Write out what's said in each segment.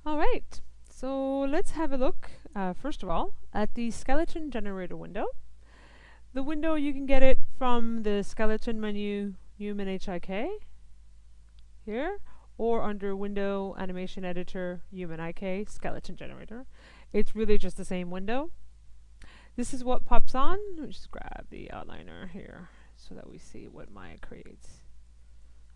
All right, so let's have a look, first of all, at the skeleton generator window. The window, you can get it from the skeleton menu, Human HIK, here, or under Window Animation Editor, Human IK, Skeleton Generator. It's really just the same window. This is what pops on. Let me just grab the outliner here so that we see what Maya creates.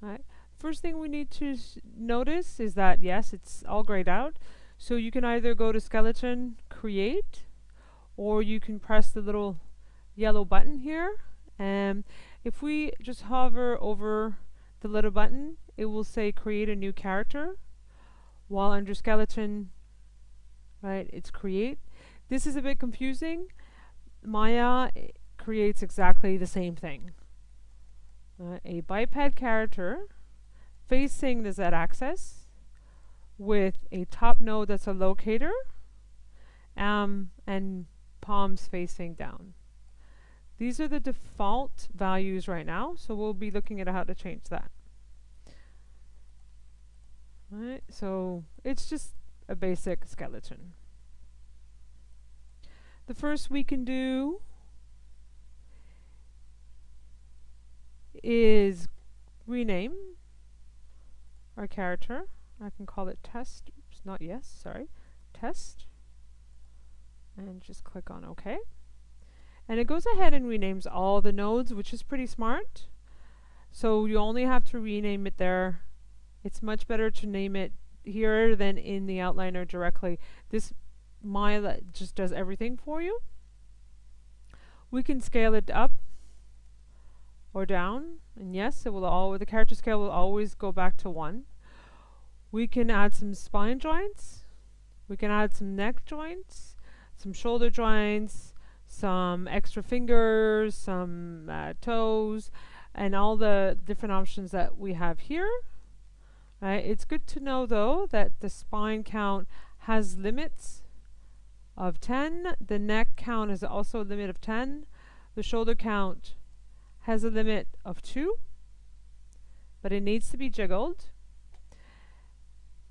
All right. First thing we need to notice is that, yes, it's all grayed out. So you can either go to Skeleton, Create, or you can press the little yellow button here. And if we just hover over the little button, it will say Create a new character. While under Skeleton, right, it's Create. This is a bit confusing. Maya creates exactly the same thing. A biped character facing the z-axis with a top node that's a locator and palms facing down. These are the default values right now, so we'll be looking at how to change that. Right, so it's just a basic skeleton. The first we can do is rename our character. I can call it test. Oops, not yes, sorry. Test. And just click on OK. And it goes ahead and renames all the nodes, which is pretty smart. So you only have to rename it there. It's much better to name it here than in the outliner directly. This Maya just does everything for you. We can scale it up or down, and yes, it will the character scale will always go back to 1. We can add some spine joints. We can add some neck joints, some shoulder joints, some extra fingers, some toes, and all the different options that we have here. Right? It's good to know though that the spine count has limits of 10. The neck count is also a limit of 10. The shoulder count has a limit of 2, but it needs to be jiggled.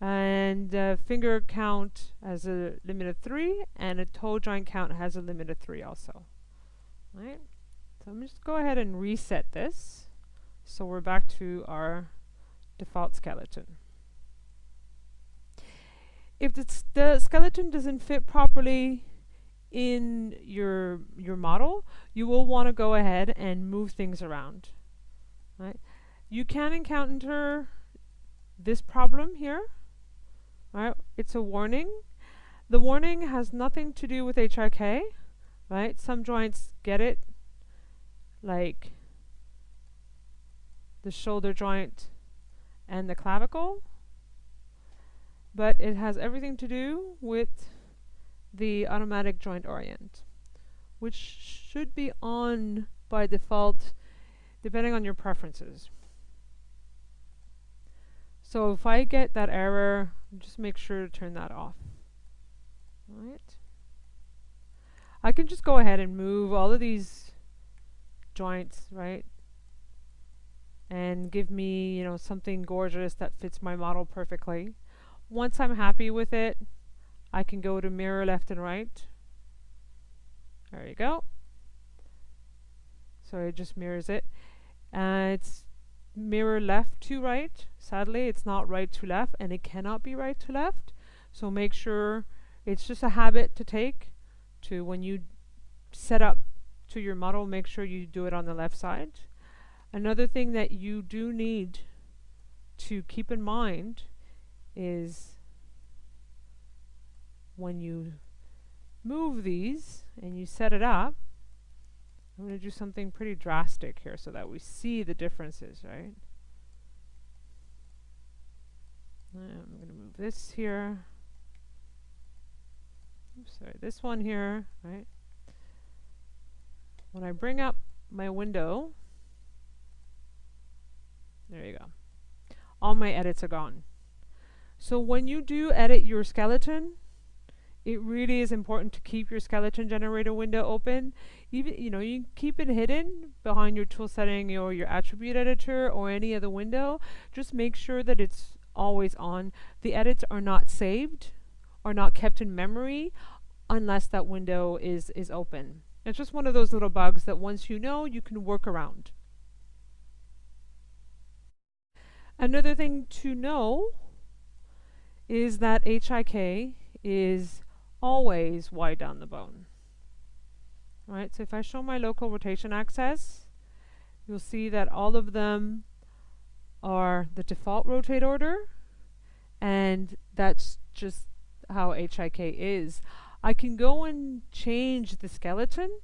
And finger count has a limit of 3, and a toe joint count has a limit of 3 also. Right? So I'm just go ahead and reset this. So we're back to our default skeleton. If the skeleton doesn't fit properly in your model, you will want to go ahead and move things around. Right? You can encounter this problem here. Right? It's a warning. The warning has nothing to do with HIK. Right? Some joints get it, like the shoulder joint and the clavicle, but it has everything to do with the automatic joint orient, which should be on by default depending on your preferences. So if I get that error, just make sure to turn that off. All right. I can just go ahead and move all of these joints, right? And give me, you know, something gorgeous that fits my model perfectly. Once I'm happy with it, I can go to mirror left and right. There you go. So it just mirrors it. It's mirror left to right. Sadly, it's not right to left, and it cannot be right to left. So make sure, it's just a habit to take to when you set up to your model, make sure you do it on the left side. Another thing that you do need to keep in mind is when you move these and you set it up, I'm going to do something pretty drastic here so that we see the differences, right? I'm going to move this here. Oops, sorry, this one here, right? When I bring up my window, there you go. All my edits are gone. So when you do edit your skeleton, it really is important to keep your skeleton generator window open. Even, you know, you keep it hidden behind your tool setting or your attribute editor or any other window. Just make sure that it's always on. The edits are not saved or not kept in memory unless that window is open. It's just one of those little bugs that once you know, you can work around. Another thing to know is that HIK is always wide down the bone. Right, so if I show my local rotation axis, you'll see that all of them are the default rotate order, and that's just how HIK is. I can go and change the skeleton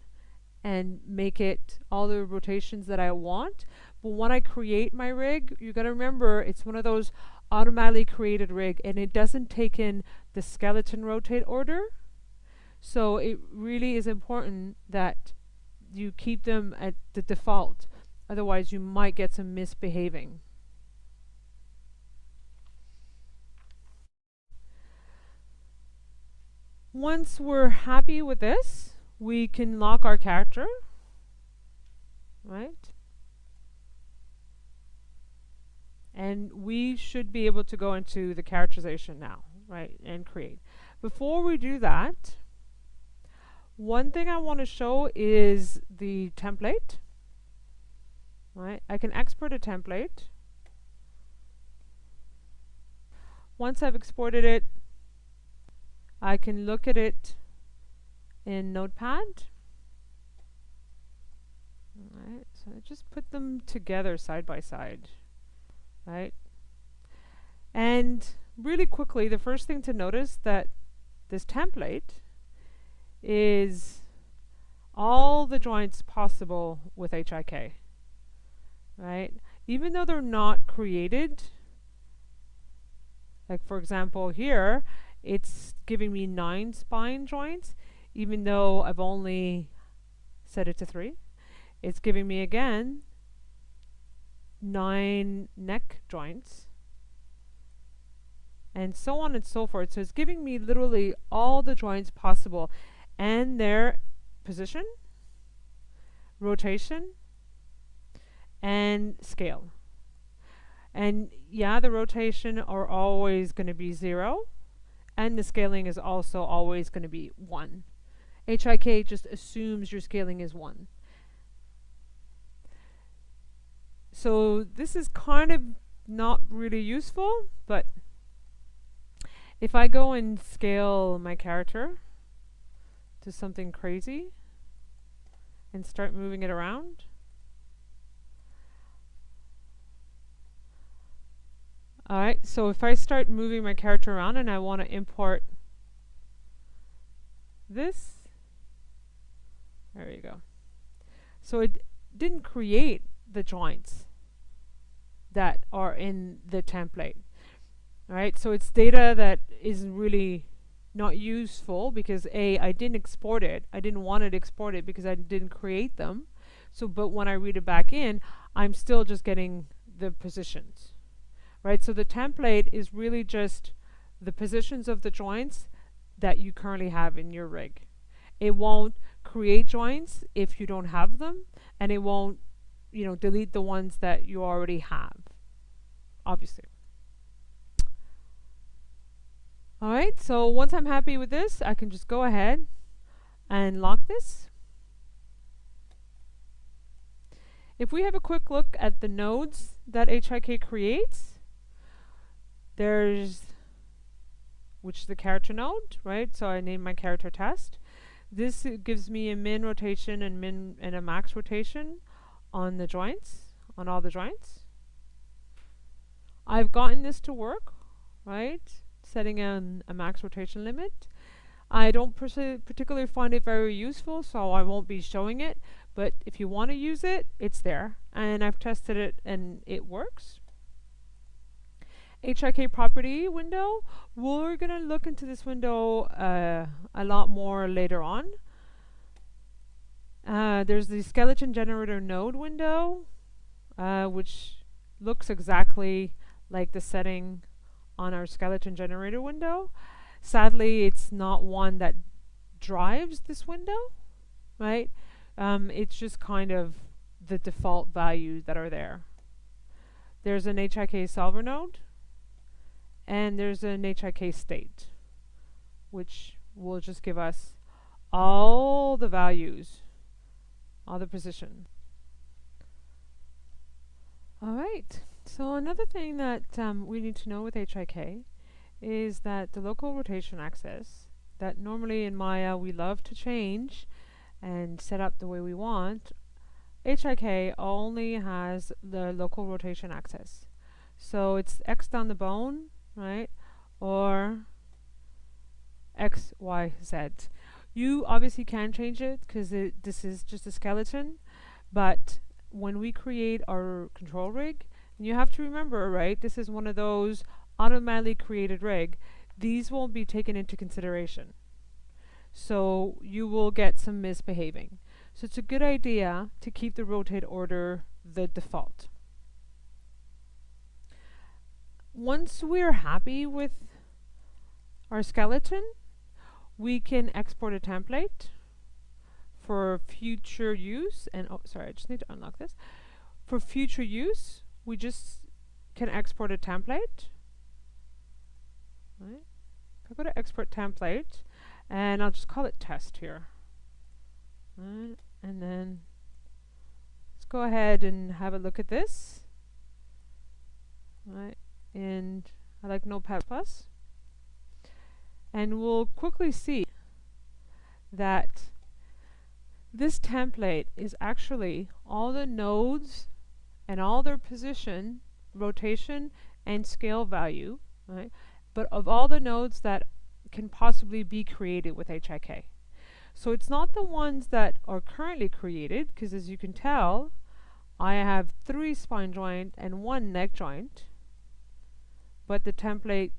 and make it all the rotations that I want, but when I create my rig, you gotta remember it's one of those automatically created rig, and it doesn't take in the skeleton rotate order. So it really is important that you keep them at the default, otherwise you might get some misbehaving. Once we're happy with this, we can lock our character, right? And we should be able to go into the characterization now, right, and create. Before we do that, one thing I want to show is the template. Right? I can export a template. Once I've exported it, I can look at it in Notepad. Right? So I just put them together side by side. Right? And really quickly, the first thing to notice that this template is all the joints possible with HIK, right? Even though they're not created, like for example here, it's giving me 9 spine joints, even though I've only set it to 3. It's giving me again 9 neck joints, and so on and so forth. So it's giving me literally all the joints possible, and their position, rotation, and scale. And yeah, the rotation are always going to be 0, and the scaling is also always going to be 1. HIK just assumes your scaling is 1. So this is kind of not really useful, but if I go and scale my character to something crazy and start moving it around, alright, so if I start moving my character around and I want to import this, there you go. So it didn't create the joints that are in the template. Alright, so it's data that is really not useful because A, I didn't export it. I didn't want it exported because I didn't create them. So, but when I read it back in, I'm still just getting the positions. Right, so the template is really just the positions of the joints that you currently have in your rig. It won't create joints if you don't have them, and it won't, you know, delete the ones that you already have, obviously. Alright, so once I'm happy with this, I can just go ahead and lock this. If we have a quick look at the nodes that HIK creates, there's, which is the character node, right? So I name my character test. This gives me a min rotation and a max rotation on the joints, on all the joints. I've gotten this to work, right? Setting a max rotation limit. I don't particularly find it very useful, so I won't be showing it, but if you want to use it, it's there. And I've tested it and it works. HIK property window, we're going to look into this window a lot more later on. There's the skeleton generator node window, which looks exactly like the setting on our skeleton generator window. Sadly, it's not one that drives this window, right? It's just kind of the default values that are there. There's an HIK solver node. and there's an HIK state, which will just give us all the values, all the position. Alright, so another thing that we need to know with HIK is that the local rotation axis that normally in Maya we love to change and set up the way we want, HIK only has the local rotation axis. So it's X down the bone, right? Or X, Y, Z. You obviously can change it because this is just a skeleton, but when we create our control rig, and you have to remember, right, this is one of those automatically created rig, these won't be taken into consideration. So you will get some misbehaving. So it's a good idea to keep the rotate order the default. Once we're happy with our skeleton, we can export a template for future use. And oh, sorry, I just need to unlock this. For future use, we just can export a template. Right? If I go to export template, and I'll just call it test here. Right? And then let's go ahead and have a look at this. Right? And I like Notepad+. And we'll quickly see that this template is actually all the nodes and all their position, rotation, and scale value, right? But of all the nodes that can possibly be created with HIK. So it's not the ones that are currently created, because as you can tell, I have 3 spine joint and 1 neck joint, but the template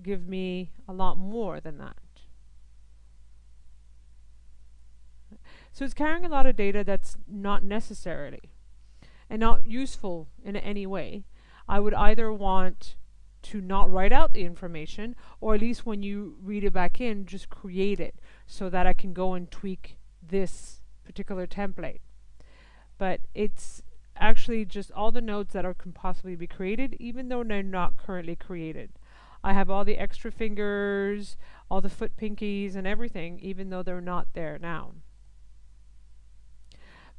give me a lot more than that. So it's carrying a lot of data that's not necessarily and not useful in any way. I would either want to not write out the information, or at least when you read it back in, just create it so that I can go and tweak this particular template. But it's actually just all the nodes that can possibly be created, even though they're not currently created. I have all the extra fingers, all the foot pinkies and everything, even though they're not there now.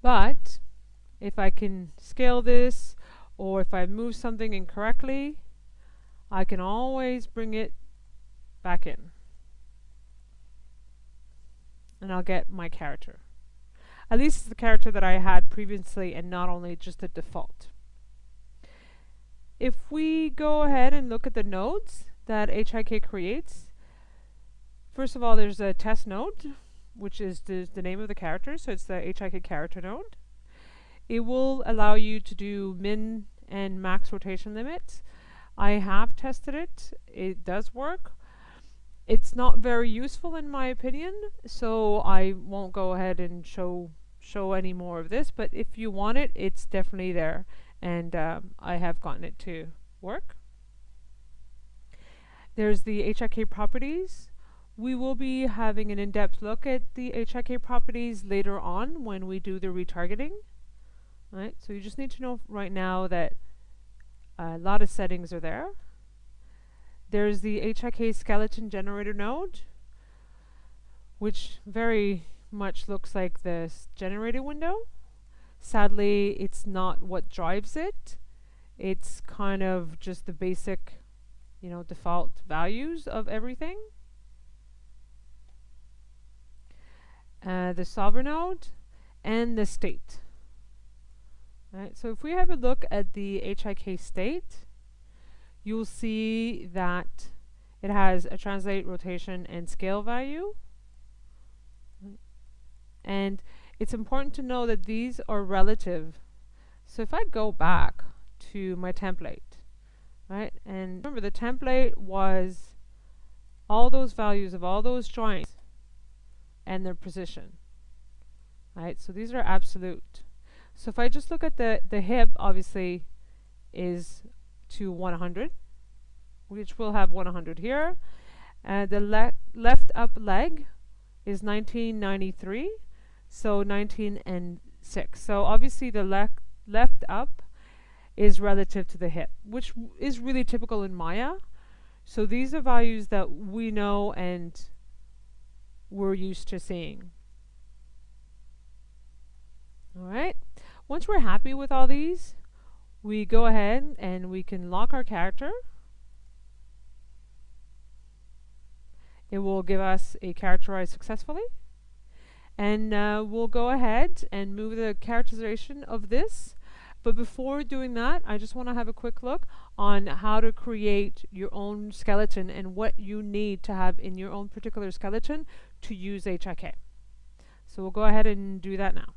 But if I can scale this, or if I move something incorrectly, I can always bring it back in. And I'll get my character. At least it's the character that I had previously and not only just the default. If we go ahead and look at the nodes that HIK creates, first of all there's a test node, which is the name of the character, so it's the HIK character node. It will allow you to do min and max rotation limits. I have tested it. It does work. It's not very useful in my opinion, so I won't go ahead and show any more of this, but if you want it, it's definitely there, and I have gotten it to work. There's the HIK properties. We will be having an in-depth look at the HIK properties later on when we do the retargeting. Right, so you just need to know right now that a lot of settings are there. There's the HIK skeleton generator node, which very much looks like this generator window. Sadly, it's not what drives it. It's kind of just the basic, default values of everything. The solver node and the state. Right, so if we have a look at the HIK state, you'll see that it has a translate, rotation, and scale value. And it's important to know that these are relative. So if I go back to my template, right, and remember the template was all those values of all those joints and their position. Right, so these are absolute. So if I just look at the hip, obviously is to 100, which will have 100 here. The left up leg is 1993, so 19 and 6. So obviously the left up is relative to the hip, which is really typical in Maya. So these are values that we know and we're used to seeing. Alright, once we're happy with all these, we go ahead and we can lock our character. It will give us a characterized successfully. And we'll go ahead and move the characterization of this. But before doing that, I just want to have a quick look on how to create your own skeleton and what you need to have in your own particular skeleton to use HIK. So we'll go ahead and do that now.